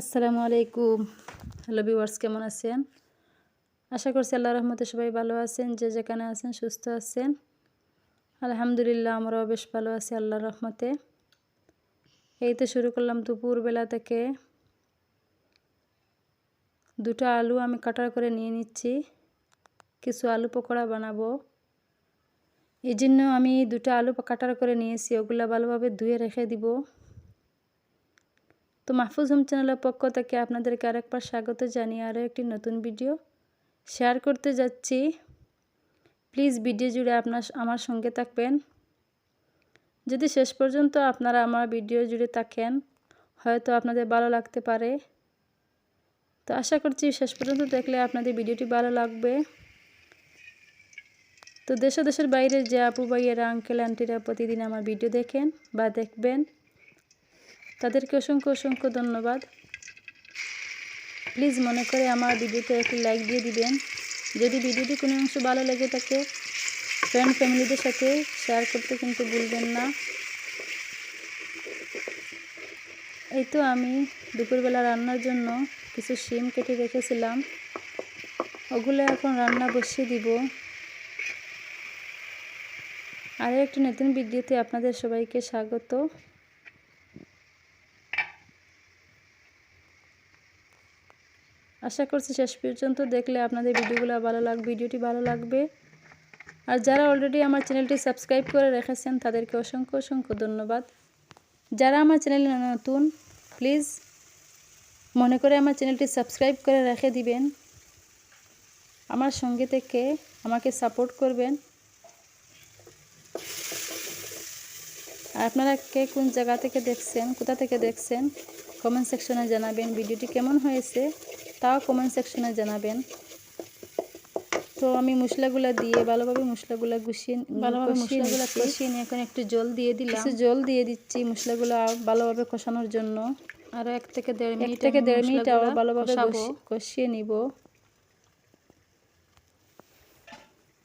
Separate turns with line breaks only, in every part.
আসসালামু আলাইকুম। Hello viewers, কেমন আছেন? আশা করছি আল্লাহর রহমতে সবাই ভালো আছেন। যে যেখানে আছেন সুস্থ আছেন। আলহামদুলিল্লাহ, আমরাও বেশ ভালো আছি আল্লাহর রহমতে। এই তো শুরু করলাম দুপুরবেলা থেকে। দুটো আলু আমি কাটার করে নিয়ে নিচ্ছি। কিছু আলু পকোড়া বানাবো। এই জন্য আমি দুটো আলু কাটার করে নিয়েছি। ওগুলো ভালোভাবে ধুয়ে রেখে দিব। তো মাহফুজ হোম চ্যানেলের পক্ষ থেকে আপনাদেরকে আরেকবার স্বাগত জানিয়ে আরও একটি নতুন ভিডিও শেয়ার করতে যাচ্ছি। প্লিজ ভিডিও জুড়ে আমার সঙ্গে থাকবেন। যদি শেষ পর্যন্ত আপনারা আমার ভিডিও জুড়ে থাকেন, হয়তো আপনাদের ভালো লাগতে পারে। তো আশা করছি শেষ পর্যন্ত দেখলে আপনাদের ভিডিওটি ভালো লাগবে। তো দেশ ও দেশের বাইরে যে আপু ভাইয়েরা, আঙ্কেল আন্টিরা প্রতিদিন আমার ভিডিও দেখেন বা দেখবেন, তাদেরকে অসংখ্য অসংখ্য ধন্যবাদ। প্লিজ মনে করে আমার ভিডিওতে একটি লাইক দিয়ে দিবেন। যদি ভিডিওটি কোনো অংশ ভালো লেগে থাকে, ফ্রেন্ড ফ্যামিলিদের সাথে শেয়ার করতে কিন্তু ভুলবেন না। এই তো আমি দুপুরবেলা রান্নার জন্য কিছু শিম কেটে রেখেছিলাম। ওগুলো এখন রান্না বসিয়ে দিব। আরও একটি নতুন ভিডিওতে আপনাদের সবাইকে স্বাগত। আশা করছি শেষ পর্যন্ত দেখলে আপনাদের ভিডিওটি ভালো লাগবে। আর যারা অলরেডি আমার চ্যানেলটি সাবস্ক্রাইব করে রেখেছেন, তাদেরকে অসংখ্য অসংখ্য ধন্যবাদ। যারা আমার চ্যানেলে নতুন, প্লিজ মনে করে আমার চ্যানেলটি সাবস্ক্রাইব করে রেখে দিবেন। আমার সঙ্গে থেকে আমাকে সাপোর্ট করবেন। আর আপনারা কে কোন জায়গা থেকে দেখছেন, কোথা থেকে দেখছেন, কমেন্ট সেকশনে জানাবেন। ভিডিওটি কেমন হয়েছে তাও কমেন্ট সেকশনে জানাবেন। তো আমি মশলাগুলো দিয়ে ভালোভাবে মশলাগুলো কষিয়ে নিয়ে এখন একটু জল দিয়ে দিলাম। জল দিয়ে দিচ্ছি মশলাগুলো ভালোভাবে কষানোর জন্য। আরও 1 থেকে 1.5 মিনিট আবার ভালোভাবে কষিয়ে নিব।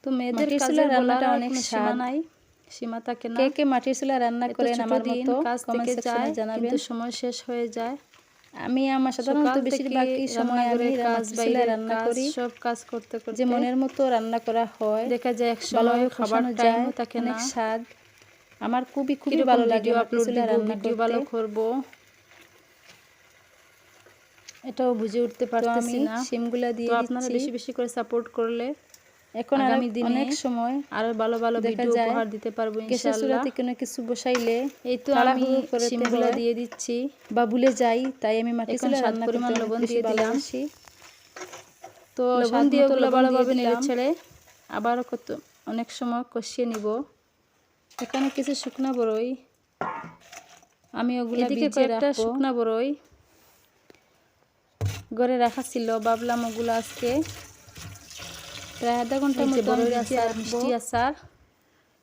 তো মেয়েদের কাজের রান্নাটা অনেক সীমা নাই, সীমা থাকে না। কে মাটির চুলায় রান্না করেন আমার মতো কাজ থেকে যায়, কিন্তু সময় শেষ হয়ে যায়। আমি আমার সাধারণত বেশিরভাগই সময় আমি চুলায় রান্না করি। সব কাজ করতে করতে যে মনের মতো রান্না করা হয়, দেখা যায় এক সময় খাবার টাইমও থাকে না, স্বাদ। আমার খুবই ভালো লাগে চুলায় রান্না করতে। ভালো করব এটাও বুঝে উঠতে পারতেছি না। শিমগুলা দিয়ে আপনারা বেশি বেশি করে সাপোর্ট করলে এখন আগামী দিনে অনেক সময় আরো ভালো ভালো ভিডিও উপহার দিতে পারবো ইনশাআল্লাহ। গ্যাসের কোনো কিছু বসাইলে এই তো আমি শিমগুলা দিয়ে দিচ্ছি বা ভুলে যাই, তাই আমি মাটির চুলায় রান্না করতে লবণ দিয়ে দিলাম। তো লবণ দিয়ে ওগুলো ভালোভাবে নেড়ে ছেড়ে আবারও অনেক সময় কষিয়ে নিব। এখানে কিছু শুকনা বড়ই আমি ওগুলা ভিজিয়ে রাখবো। শুকনা বড়ই ঘরে রাখা ছিল, ভাবলাম ওগুলো আজকে প্রায় আধা ঘন্টার মতো মিষ্টি আচার,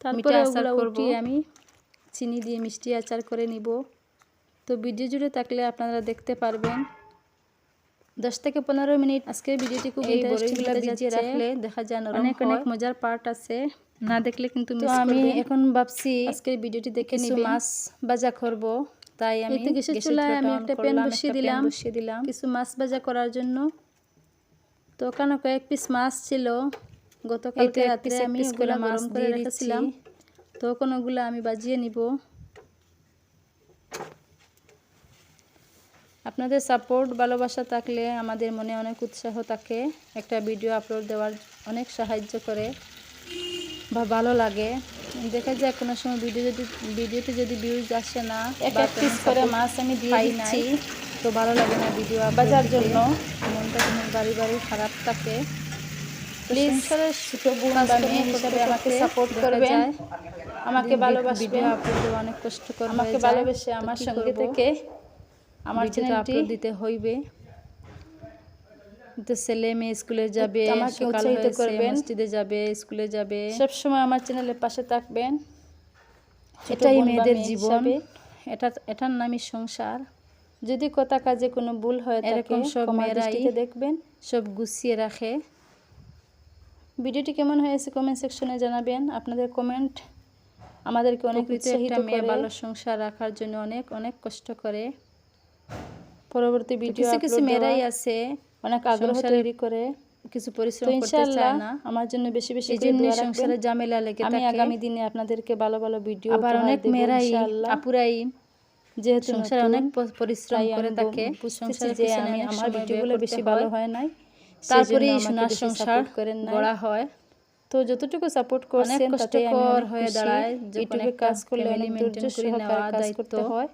তারপরে ওগুলো উঠিয়ে আমি চিনি দিয়ে মিষ্টি আচার করে নিব। তো ভিডিও জুড়ে থাকলে আপনারা দেখতে পারবেন। 10 থেকে 15 মিনিট আজকের ভিডিওটি খুব ইন্টারেস্টিং হতে যাচ্ছে। রাখলে দেখা যায় অনেক মজার পার্ট আছে, না দেখলে কিন্তু মিস করবেন। আমি এখন ভাবছি আজকের ভিডিওটি দেখে নিবেন। মাছ ভাজা করব, তাই আমি গ্যাসের চুলায় আমি একটা প্যান বসিয়ে দিলাম কিছু মাছ ভাজা করার জন্য। তো ওখানে কয়েক পিস মাছ ছিল, গতকালকে রাতে আমি ওগুলো গরম করে রেখেছিলাম। তো ওগুলো আমি ভাজিয়ে নিব। আপনাদের সাপোর্ট ভালোবাসা থাকলে আমাদের মনে অনেক উৎসাহ থাকে, একটা ভিডিও আপলোড দেওয়ার অনেক সাহায্য করে বা ভালো লাগে। দেখা যায় কোনো সময় ভিডিওতে যদি ভিউজ আসে না, এক পিস করে মাছ আমি দিয়ে দিচ্ছি, তো ভালো লাগে না ভিডিও বাজার জন্য, মনটা কিন্তু বাড়ি খারাপ থাকে। প্লিজ ছোট বোন বা মেয়ে হিসেবে আমাকে সাপোর্ট করবেন, আমাকে ভালোবাসবেন। আপলোড দেওয়া অনেক কষ্টকর, আমাকে ভালোবেসে আমার সঙ্গে থেকে আমার চ্যানেলটি আপলোড দিতে হইবে। তো ছেলে মেয়ে স্কুলে যাবে, আমাকে উৎসাহিত করবেন, মসজিদে যাবে, স্কুলে যাবে, সব সময় আমার চ্যানেলের পাশে থাকবেন। এটাই মেয়েদের জীবন, এটার নামই সংসার। যদি কথা কাজে কোনো ভুল হয় এরকম সব মেয়েরাই দেখবেন সব গুছিয়ে রাখে। ভিডিওটি কেমন হয়েছে কমেন্ট সেকশনে জানাবেন। আপনাদের কমেন্ট আমাদেরকে অনেক উৎসাহিত করে। ভালো সংসার রাখার জন্য অনেক অনেক কষ্ট করে। পরবর্তী ভিডিও আপলোড কিছু মেয়েরাই আছে অনেক আগ্রহ তৈরি করে কিছু পরিশ্রম করতে চায় না, আমার জন্য বেশি বেশি করে দোয়া রাখবেন। সংসারে ঝামেলা লেগে থাকে। আমি আগামী দিনে আপনাদেরকে ভালো ভালো ভিডিও আবার অনেক মেয়েরাই আপুরাই যেহেতু সংসারে অনেক পরিশ্রম করে থাকে, সংসারে যে আমি আমার ভিডিওগুলো বেশি ভালো হয় নাই, তারপরে সোনার সংসার গড়া হয়। তো যতটুকু সাপোর্ট করছেন তাতে কষ্টকর হয়ে দাঁড়ায়, ইউটিউবে কাজ করলে অনেক ধৈর্য সহকারে কাজ করতে হয়,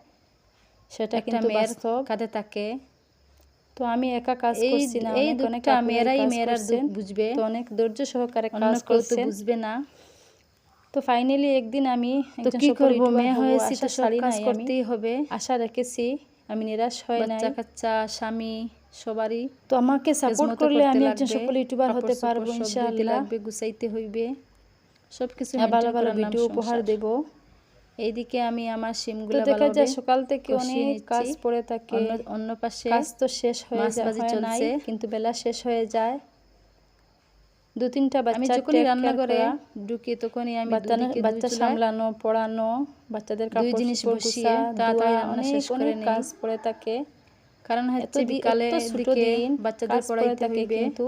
সেটা কিন্তু বাস্তব কাঁধে থাকে। তো আমি একা কাজ করছি না, অনেক মেয়েরাই মেয়েরার দুঃখ বুঝবে, তো অনেক ধৈর্য সহকারে কাজ করতে বুঝবে না। তো ফাইনালি একদিন আমি একজন সফল ইউটিউবার মেয়ে হয়েছি, তো সব কাজ করতেই হবে, আশা রেখেছি। আমি নিরাশ হয় নাই, বাচ্চা কাচ্চা স্বামী সবারই তো আমাকে সাপোর্ট করলে আমি একজন সফল ইউটিউবার হতে পারবো ইনশাআল্লাহ। গুছাইতে হইবে, সবকিছু ভালো ভালো ভিডিও উপহার দেব। এইদিকে আমি আমার সিমগুলো দেখা যায় সকাল থেকে অনেক কাজ পড়ে থাকে, অন্য পাশে কাজ তো শেষ হয়ে যায়, কিন্তু বেলা শেষ হয়ে যায়। 2-3টা বাচ্চা যখনই রান্না করে ঢুকি তখনই আমি বাচ্চা সামলানো, পড়ানো, বাচ্চাদের কাপড় জিনিস বসিয়ে তাড়াতাড়ি রান্না শেষ করে নেই, কাজ পড়ে থাকে। কারণ হচ্ছে বিকালে দিকে বাচ্চাদের পড়াইতে হইবে, কিন্তু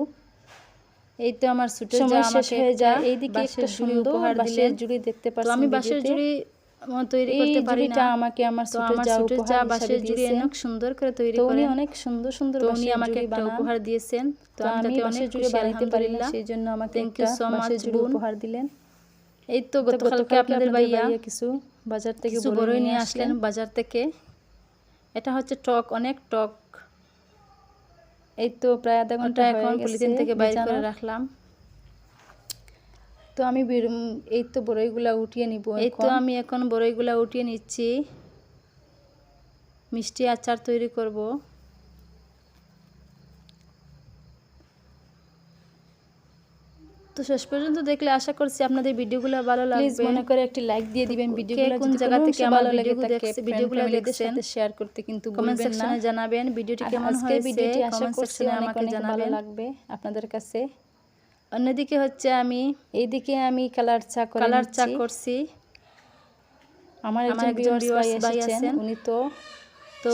এই তো আমার ছুটে যাওয়া শেষ হয়ে যায়। এইদিকে একটা সুন্দর উপহার দিলে জুড়ি দেখতে পাচ্ছি, আমি বাঁশের জুড়ি তৈরি করতে পারি না, আমাকে আমার ছুটে যাওয়া বাঁশের জুড়ি অনেক সুন্দর করে তৈরি করে, অনেক সুন্দর সুন্দর উনি আমাকে একটা উপহার দিয়েছেন। তো আমি অনেক জুড়ি বানাইতে পারি না, সেই জন্য আমাকে একটা বাঁশের জুড়ি উপহার দিলেন। এই তো গতকালকে আপনাদের ভাইয়া কিছু বাজার থেকে বড়ই নিয়ে আসলেন বাজার থেকে। এটা হচ্ছে টক, অনেক টক। এই তো প্রায় আধা ঘন্টা এখন পলিথিন থেকে বাইরে করে রাখলাম। তো আমি এই তো বড়ইগুলা উঠিয়ে নিব। এই তো আমি এখন বড়ইগুলা উঠিয়ে নিচ্ছি, মিষ্টি আচার তৈরি করব। তো শেষ পর্যন্ত দেখলে আশা করছি আপনাদের ভিডিওগুলো ভালো লাগবে। প্লিজ মনে করে একটি লাইক দিয়ে দিবেন। ভিডিওগুলো কোন জায়গা থেকে আমার ভিডিওগুলো দেখছেন শেয়ার করতে কিন্তু কমেন্ট সেকশনে জানাবেন ভিডিওটি কেমন হয়েছে। ভিডিওটি আশা করছি আমাকে জানাবেন লাগবে আপনাদের কাছে। অন্যদিকে হচ্ছে আমি এইদিকে আমি কালার চা করছি। আমার একজন ভিউয়ার্স ভাই আছেন, উনি তো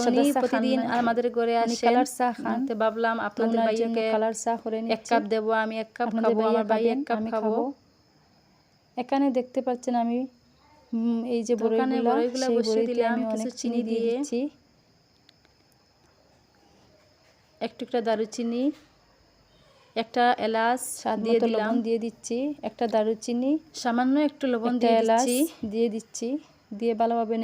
উনি প্রতিদিন আমাদের ঘরে আসেন, কালার চা খান। তো ভাবলাম আপনাদের ভাইকে কালার চা করে নিচ্ছি, 1 কাপ দেব, আমি 1 কাপ খাবো, আমার ভাই 1 কাপ খাবো। এখানে দেখতে পাচ্ছেন আমি এই যে বড়ইগুলো বসিয়ে দিলাম, আমি কিছু চিনি দিয়ে দিচ্ছি, এক টুকরা দারুচিনি, একটা এলাচ দিয়ে দিলাম, লবণ দিয়ে দিচ্ছি, একটা দারুচিনি, সামান্য একটু লবণ দিয়ে দিচ্ছি, দিয়ে ভালোভাবে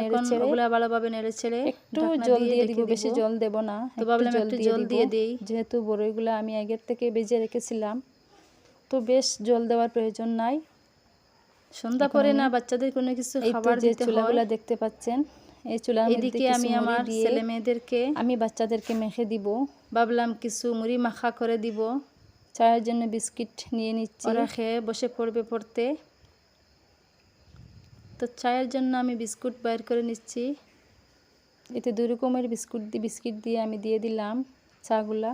নেড়েচেড়ে একটু জল দিয়ে দিব, বেশি জল দেব না। তো ভাবলাম একটু জল দিয়ে দেই, যেহেতু বড়ইগুলো আমি আগের থেকে ভেজে রেখেছিলাম, তো বেশ জল দেওয়ার প্রয়োজন নাই। সন্ধ্যা পরে না বাচ্চাদের কোনো কিছু খাবার দিতে হয়। চুলাগুলো দেখতে পাচ্ছেন, এই চুলার মধ্যে আমি আমার ছেলে মেয়েদেরকে আমি বাচ্চাদেরকে মেখে দিব। ভাবলাম কিছু মুড়ি মাখা করে দিব, চায়ের জন্য বিস্কিট নিয়ে নিচ্ছি, ওরা খেয়ে বসে পড়বে পড়তে। তো চায়ের জন্য আমি বিস্কুট বাইর করে নিচ্ছি। এতে 2 রকমের বিস্কিট দিয়ে আমি দিয়ে দিলাম চাগুলা।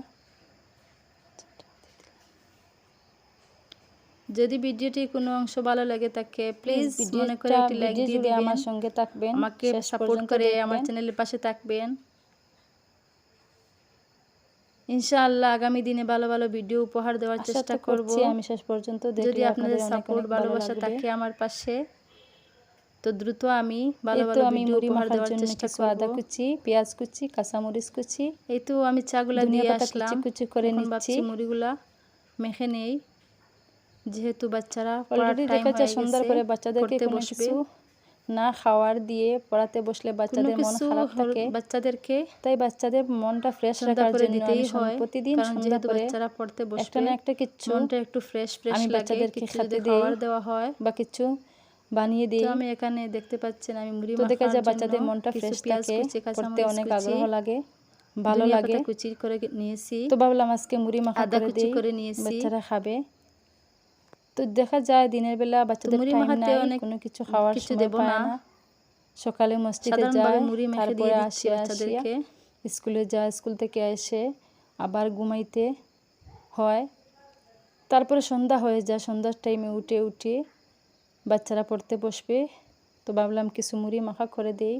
যদি ভিডিওটি কোনো অংশ ভালো লাগে থাকে প্লিজ মনে করে একটি লাইক দিয়ে দিবেন, আমার সঙ্গে থাকবেন, আমাকে সাপোর্ট করে আমার চ্যানেলের পাশে থাকবেন। ইনশাআল্লাহ আগামী দিনে ভালো ভালো ভিডিও উপহার দেওয়ার চেষ্টা করব আমি শেষ পর্যন্ত। যদি আপনাদের সাপোর্ট ভালোবাসা থাকে আমার পাশে, তো দ্রুত আমি ভালো ভালো ভিডিও উপহার দেওয়ার চেষ্টা করব। আদা কুচি, পেঁয়াজ কুচি, কাঁচামরিচ কুচি, এই তো আমি চাগুলা দিয়ে আসলাম, কুচি করে নিচ্ছি, মুড়িগুলা মেখে নেই, যেহেতু বাচ্চারা অলরেডি দেখা যায় সন্ধ্যার পরে বাচ্চাদেরকে কোনো কিছু না খাওয়ার দিয়ে পড়াতে বসলে বাচ্চাদের মন খারাপ থাকে, বাচ্চাদেরকে তাই বাচ্চাদের মনটা ফ্রেশ রাখার জন্য আমি প্রতিদিন সন্ধ্যা পরে বাচ্চারা পড়তে বসবে একটা না একটা কিছু মনটা একটু ফ্রেশ আমি বাচ্চাদেরকে খেতে দেওয়া হয় বা কিছু বানিয়ে দিই। তো আমি এখানে দেখতে পাচ্ছেন আমি মুড়ি মাখার জন্য, তো দেখা যায় বাচ্চাদের মনটা ফ্রেশ থাকে, পড়তে অনেক আগ্রহ লাগে, ভালো লাগে। কুচি করে নিয়েছি, তো ভাবলাম আজকে মুড়ি মাখা করে নিয়েছি, বাচ্চারা খাবে। তো দেখা যায় দিনের বেলা বাচ্চাদের টাইম নাই, কোনো কিছু খাওয়ার সময় পায় না, সকালে মসজিদে যায়, তারপরে আসে, বাচ্চাদেরকে স্কুলে যায়, স্কুল থেকে এসে আবার ঘুমাইতে হয়, তারপরে সন্ধ্যা হয়ে যায়, সন্ধ্যার টাইমে উঠে বাচ্চারা পড়তে বসবে। তো ভাবলাম কিছু মুড়ি মাখা করে দেই।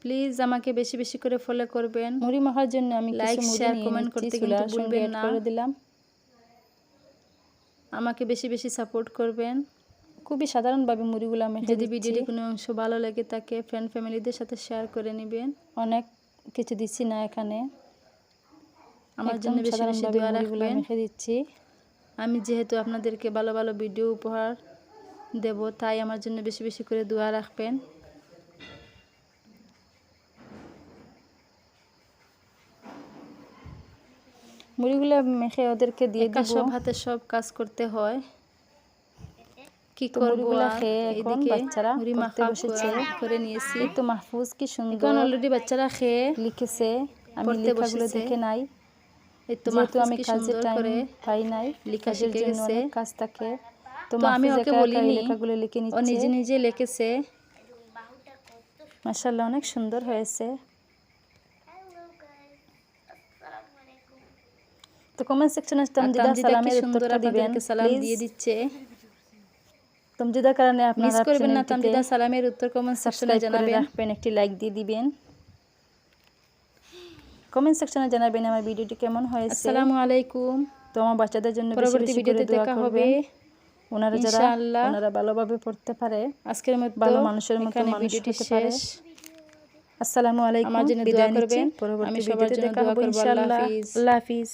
প্লিজ আমাকে বেশি বেশি করে ফলো করবেন। মুড়ি মাখার জন্য আমি লাইক শেয়ার কমেন্ট করতে কিন্তু ভুলবেন না। করে দিলাম। আমাকে বেশি বেশি সাপোর্ট করবেন। খুবই সাধারণভাবে মুড়িগুলো মেখে দিচ্ছি। যদি ভিডিওটি কোনো অংশ ভালো লাগে তাকে ফ্রেন্ড ফ্যামিলিদের সাথে শেয়ার করে নেবেন। অনেক কিছু দিচ্ছি না এখানে, আমার জন্য বেশি বেশি দোয়া রাখবেন। মেখে দিচ্ছি। আমি যেহেতু আপনাদেরকে ভালো ভালো ভিডিও উপহার দেব, তাই আমার জন্য বেশি বেশি করে দোয়া রাখবেন। মুড়িগুলো মেখে ওদেরকে দিয়ে দিব। সব হাতে সব কাজ করতে হয়, কি করব। এদিকে বাচ্চারা মুড়ি মাখা বসেছে করে নিয়েছি। তো মাহফুজ কি সুন্দর এখন অলরেডি বাচ্চারা খেয়ে লিখেছে। আমি লেখাগুলো দেখে নাই, এই তো মাহফুজ আমি কাজের টাইম পাই নাই, লেখা শিখে গেছে, কাজ থাকে। তো আমি ওকে বলিনি, লেখাগুলো লিখে নিচ্ছে, ও নিজে নিজে লিখেছে। মাশাআল্লাহ অনেক সুন্দর হয়েছে। তো কমেন্ট সেকশনে তামজিদা সালামের উত্তরটা দিবেন। সালাম দিয়ে দিচ্ছে তামজিদার কারণে আপনারা মিস করবেন না। তামজিদা সালামের উত্তর কমেন্ট সেকশনে জানাবেন, রাখবেন, একটি লাইক দিয়ে দিবেন। কমেন্ট সেকশনে জানাবেন আমার ভিডিওটি কেমন হয়েছে। আসসালামু আলাইকুম। তো আমার বাচ্চাদের জন্য পরবর্তী ভিডিওতে দেখা হবে। ওনারা যারা ওনারা ভালোভাবে পড়তে পারে, আজকের মতো ভালো মানুষের মতো মানুষ হতে পারে। আসসালামু আলাইকুম। আমার জন্য দোয়া করবেন। পরবর্তী ভিডিওতে দেখা হবে ইনশাআল্লাহ। আল্লাহ হাফেজ।